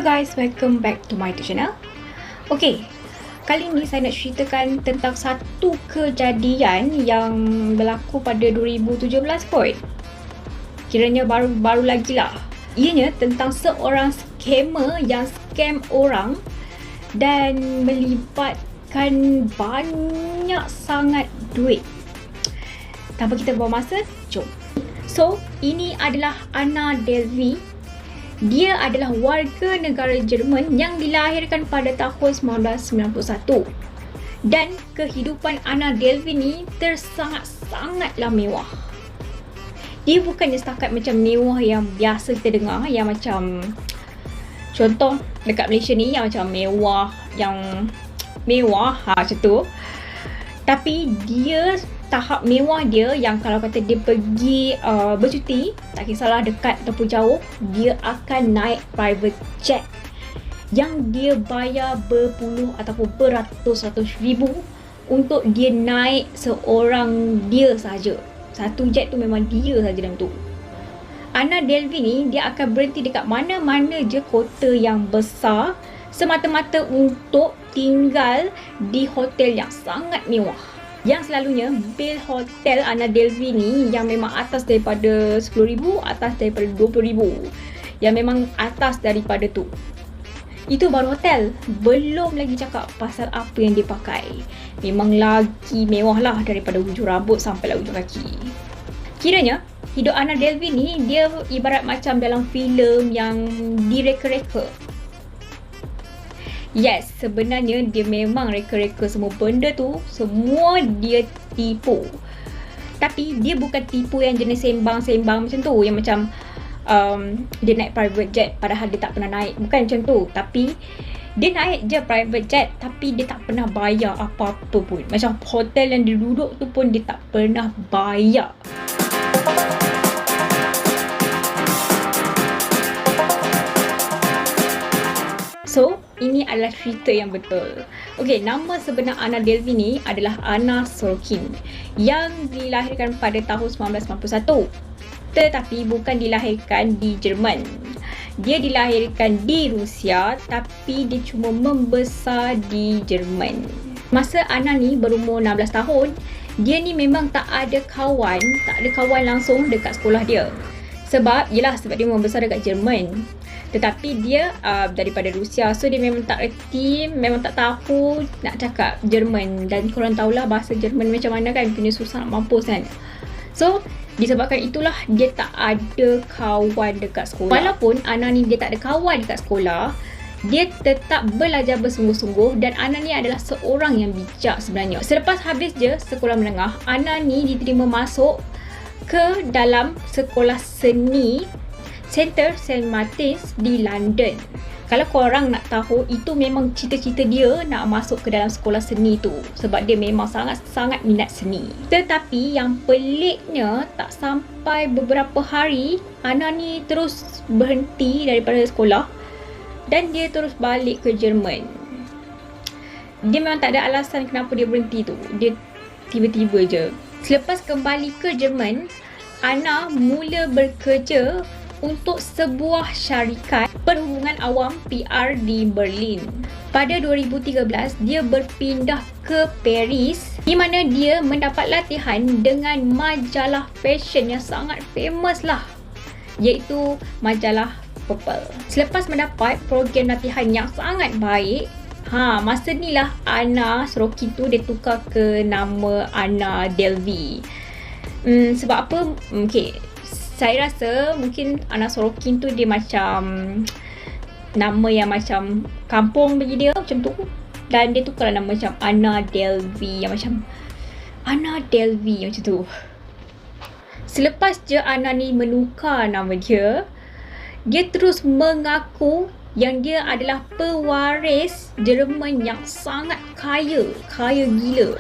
Hello guys, welcome back to my YouTube channel. Okay, kali ni saya nak ceritakan tentang satu kejadian yang berlaku pada 2017 kot. Kiranya baru lagi lah. Ianya tentang seorang scammer yang scam orang dan melibatkan banyak sangat duit. Tanpa kita buang masa, jom. So, ini adalah Anna Delvey. Dia adalah warga negara Jerman yang dilahirkan pada tahun 1991. Dan kehidupan Anna Delvey ni sangatlah mewah. Dia bukannya setakat macam mewah yang biasa kita dengar, yang macam contoh dekat Malaysia ni yang macam mewah, macam tu. Tapi dia tahap mewah dia yang kalau kata dia pergi bercuti, tak kisahlah dekat ataupun jauh, dia akan naik private jet yang dia bayar berpuluh ataupun beratus-ratus ribu untuk dia naik seorang dia saja. Satu jet tu memang dia saja dalam tu. Anna Delvey ni dia akan berhenti dekat mana-mana je kota yang besar semata-mata untuk tinggal di hotel yang sangat mewah. Yang selalunya bil hotel Anna Delvey ni yang memang atas daripada 10,000, atas daripada 20,000. Yang memang atas daripada tu. Itu baru hotel. Belum lagi cakap pasal apa yang dia pakai. Memang lagi mewah lah daripada hujung rambut sampai lah hujung kaki. Kiranya hidup Anna Delvey ni dia ibarat macam dalam filem yang direka-reka. Yes, sebenarnya dia memang reka-reka semua benda tu, semua dia tipu. Tapi dia bukan tipu yang jenis sembang-sembang macam tu, yang macam dia naik private jet padahal dia tak pernah naik. Bukan macam tu, tapi dia naik je private jet tapi dia tak pernah bayar apa-apa pun. Macam hotel yang dia duduk tu pun dia tak pernah bayar. So, ini adalah cerita yang betul. Okey, nama sebenar Anna Delvey ni adalah Anna Sorokin yang dilahirkan pada tahun 1991. Tetapi bukan dilahirkan di Jerman. Dia dilahirkan di Rusia tapi dia cuma membesar di Jerman. Masa Anna ni berumur 16 tahun, dia ni memang tak ada kawan langsung dekat sekolah dia. Sebab dia membesar dekat Jerman. Tetapi dia daripada Rusia, so dia memang tak erti, memang tak tahu nak cakap Jerman. Dan korang tahulah bahasa Jerman macam mana kan, punya susah nak mampus kan. So disebabkan itulah dia tak ada kawan dekat sekolah. Walaupun Anna ni dia tak ada kawan dekat sekolah, dia tetap belajar bersungguh-sungguh. Dan Anna ni adalah seorang yang bijak sebenarnya. Selepas habis je sekolah menengah, Anna ni diterima masuk ke dalam sekolah seni Center St. Martins di London. Kalau korang nak tahu, itu memang cita-cita dia nak masuk ke dalam sekolah seni tu. Sebab dia memang sangat-sangat minat seni. Tetapi yang peliknya, tak sampai beberapa hari, Anna ni terus berhenti daripada sekolah dan dia terus balik ke Jerman. Dia memang tak ada alasan kenapa dia berhenti tu. Dia tiba-tiba je. Selepas kembali ke Jerman, Anna mula bekerja untuk sebuah syarikat perhubungan awam PR di Berlin. Pada 2013, dia berpindah ke Paris di mana dia mendapat latihan dengan majalah fashion yang sangat famous lah, iaitu majalah Purple. Selepas mendapat program latihan yang sangat baik, masa ni lah Anna Sorokin tu dia tukar ke nama Anna Delvey. Sebab apa? Okay, saya rasa mungkin Anna Sorokin tu dia macam nama yang macam kampung bagi dia macam tu. Dan dia tukar nama macam Anna Delvey, yang macam Anna Delvey macam tu. Selepas je Anna ni menukar nama dia, dia terus mengaku yang dia adalah pewaris Jerman yang sangat kaya gila.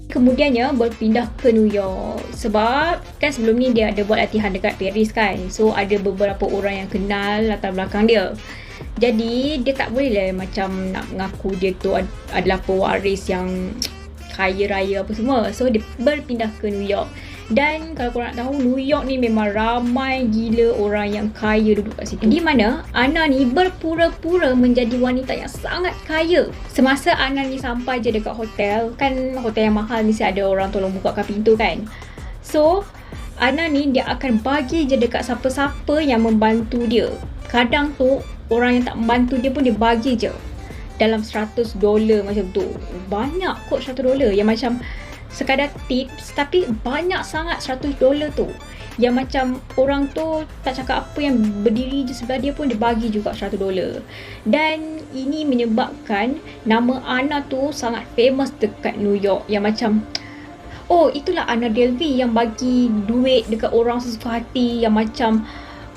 Kemudiannya berpindah ke New York. Sebab kan sebelum ni dia ada buat latihan dekat Paris kan. So ada beberapa orang yang kenal latar belakang dia. Jadi dia tak boleh lah macam nak mengaku dia tu adalah pewaris yang kaya raya apa semua. So dia berpindah ke New York. Dan kalau korang nak tahu, New York ni memang ramai gila orang yang kaya duduk kat situ. Di mana Anna ni berpura-pura menjadi wanita yang sangat kaya. Semasa Anna ni sampai je dekat hotel, kan hotel yang mahal mesti ada orang tolong bukakan pintu kan. So Anna ni dia akan bagi je dekat siapa-siapa yang membantu dia. Kadang tu orang yang tak membantu dia pun dia bagi je dalam $100 macam tu. Banyak kot $100 yang macam sekadar tips, tapi banyak sangat $100 tu. Yang macam orang tu tak cakap apa, yang berdiri je sebelah dia pun dia bagi juga $100. Dan ini menyebabkan nama Anna tu sangat famous dekat New York. Yang macam, oh itulah Anna Delvey yang bagi duit dekat orang sesuka hati, yang macam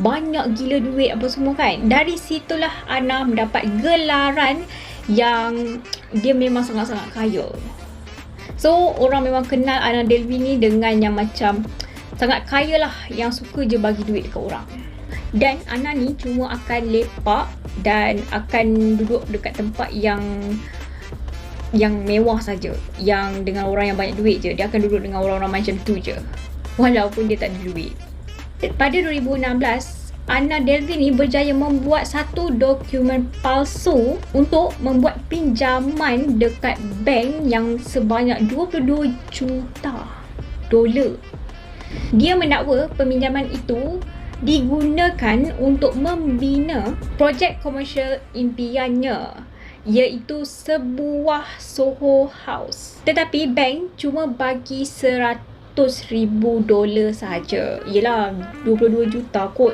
banyak gila duit apa semua kan. Dari situlah Anna mendapat gelaran yang dia memang sangat-sangat kaya. So orang memang kenal Anna Delvey ni dengan yang macam sangat kaya lah, yang suka je bagi duit dekat orang. Dan Anna ni cuma akan lepak dan akan duduk dekat tempat yang mewah saja, yang dengan orang yang banyak duit je. Dia akan duduk dengan orang-orang macam tu je, walaupun dia tak ada duit. Pada 2016, Anna Delvey ni berjaya membuat satu dokumen palsu untuk membuat pinjaman dekat bank yang sebanyak $22 juta. Dia mendakwa peminjaman itu digunakan untuk membina projek komersial impiannya, iaitu sebuah Soho House. Tetapi bank cuma bagi $100,000 saja. Yelah, 22 juta kot.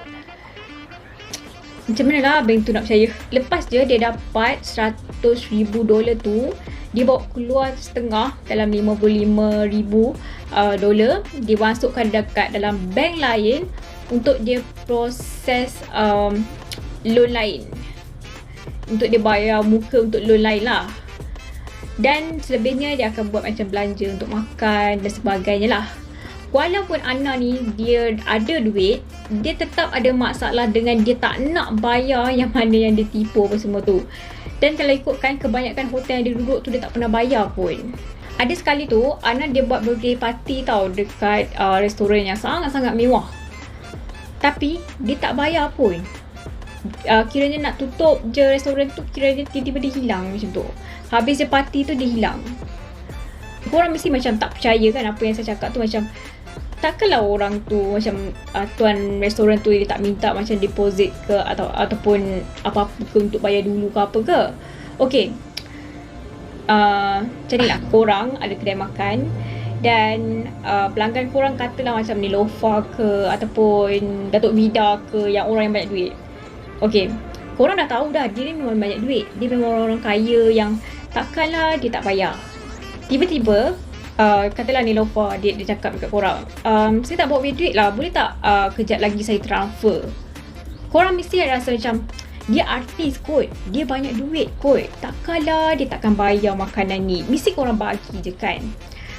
Macam mana lah bank tu nak percaya? Lepas je dia dapat $100,000 tu, dia bawa keluar setengah dalam $55,000 dia masukkan dekat dalam bank lain untuk dia proses loan lain, untuk dia bayar muka untuk loan lain lah. Dan selebihnya dia akan buat macam belanja untuk makan dan sebagainya lah. Walaupun Anna ni dia ada duit, dia tetap ada masalah dengan dia tak nak bayar yang mana yang dia tipu apa semua tu. Dan kalau ikutkan kebanyakan hotel yang dia duduk tu, dia tak pernah bayar pun. Ada sekali tu Anna dia buat birthday party tau dekat restoran yang sangat-sangat mewah, tapi dia tak bayar pun. Kiranya nak tutup je restoran tu, kiranya tiba-tiba dia hilang macam tu. Habis je party tu dia hilang. Korang mesti macam tak percaya kan apa yang saya cakap tu. Macam takkanlah orang tu macam tuan restoran tu dia tak minta macam deposit ke ataupun apa-apa ke untuk bayar dulu ke apa ke. Okay, macam ni lah, korang ada kedai makan dan pelanggan korang katalah macam Nilofa ke ataupun Datuk Vida ke, yang orang yang banyak duit. Okay, korang dah tahu dah dia ni memang banyak duit, dia memang orang-orang kaya yang takkanlah dia tak bayar. Tiba-tiba katalah Nilofa dia cakap dekat korang, saya tak bawa duit lah, boleh tak kejap lagi saya transfer. Korang mesti rasa macam dia artis kot, dia banyak duit kot, takkanlah dia takkan bayar makanan ni, mesti korang bagi je kan.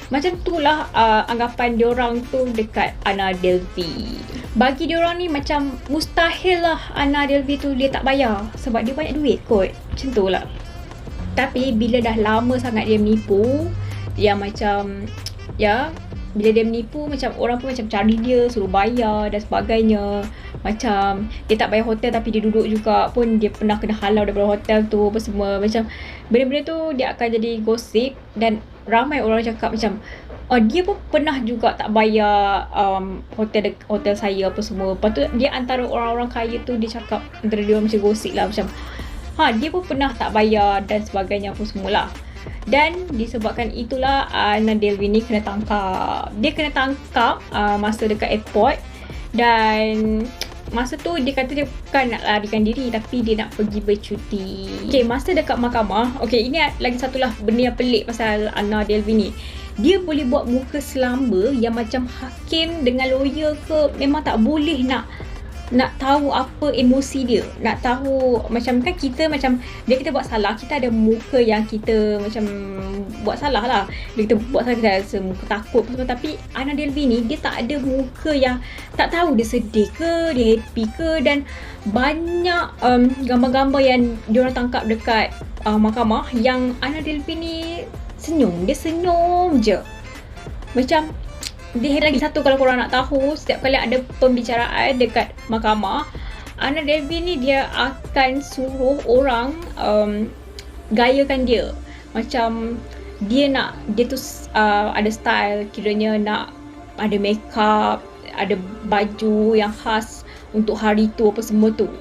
Macam tu lah anggapan diorang tu dekat Anna Delvey. Bagi diorang ni macam mustahil lah Anna Delvey tu dia tak bayar, sebab dia banyak duit kot. Macam tu lah. Tapi bila dah lama sangat dia menipu, yang macam bila dia menipu, macam orang pun macam cari dia, suruh bayar dan sebagainya. Macam dia tak bayar hotel tapi dia duduk juga pun, dia pernah kena halau daripada hotel tu apa semua. Macam benda-benda tu dia akan jadi gosip dan ramai orang cakap macam dia pun pernah juga tak bayar hotel saya apa semua. Lepas tu dia antara orang-orang kaya tu, dia cakap antara dia macam gosip lah, macam dia pun pernah tak bayar dan sebagainya apa semualah. Dan disebabkan itulah Anna Delvey ni kena tangkap. Dia kena tangkap masa dekat airport. Dan masa tu dia kata dia bukan nak larikan diri, tapi dia nak pergi bercuti. Okay, masa dekat mahkamah, okay, ini lagi satulah benda yang pelik pasal Anna Delvey ni. Dia boleh buat muka selamba yang macam hakim dengan lawyer ke memang tak boleh nak tahu apa emosi dia, nak tahu macam kan kita macam bila kita buat salah, kita ada muka yang kita macam buat salah lah. Bila kita buat salah kita rasa muka takut semua. Tapi Anna Delvey ni dia tak ada muka yang tak tahu dia sedih ke, dia happy ke. Dan banyak gambar-gambar yang diorang tangkap dekat mahkamah yang Anna Delvey ni senyum, dia senyum je. Macam Dia lagi satu, kalau korang nak tahu, setiap kali ada pembicaraan dekat mahkamah, Anna Delvey ni dia akan suruh orang gayakan dia. Macam dia tu ada style, kiranya nak ada makeup, ada baju yang khas untuk hari tu apa semua tu.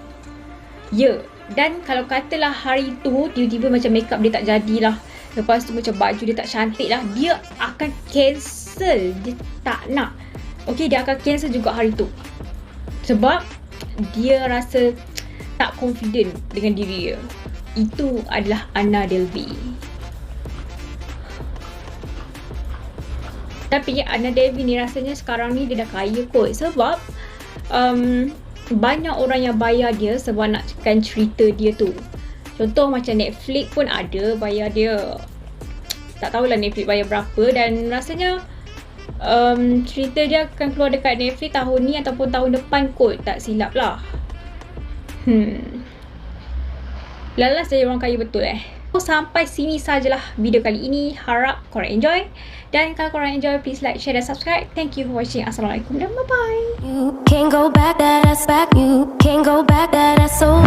Ya, dan kalau katalah hari tu tiba-tiba macam makeup dia tak jadilah, lepas tu macam baju dia tak cantik lah, dia akan cancel. Dia tak nak. Okay, dia akan cancel juga hari tu. Sebab dia rasa tak confident dengan diri dia. Itu adalah Anna Delvey. Tapi Anna Delvey ni rasanya sekarang ni dia dah kaya kot. Sebab banyak orang yang bayar dia sebab nakkan cerita dia tu. Contoh macam Netflix pun ada bayar dia. Tak tahulah Netflix bayar berapa. Dan rasanya cerita dia akan keluar dekat Netflix tahun ni ataupun tahun depan kot, tak silap lah. Lalas jadi orang kaya betul Sampai sini sajalah video kali ini. Harap korang enjoy. Dan kalau korang enjoy, please like, share dan subscribe. Thank you for watching. Assalamualaikum dan bye-bye. You can't go back, that ass back. You can't go back, that ass so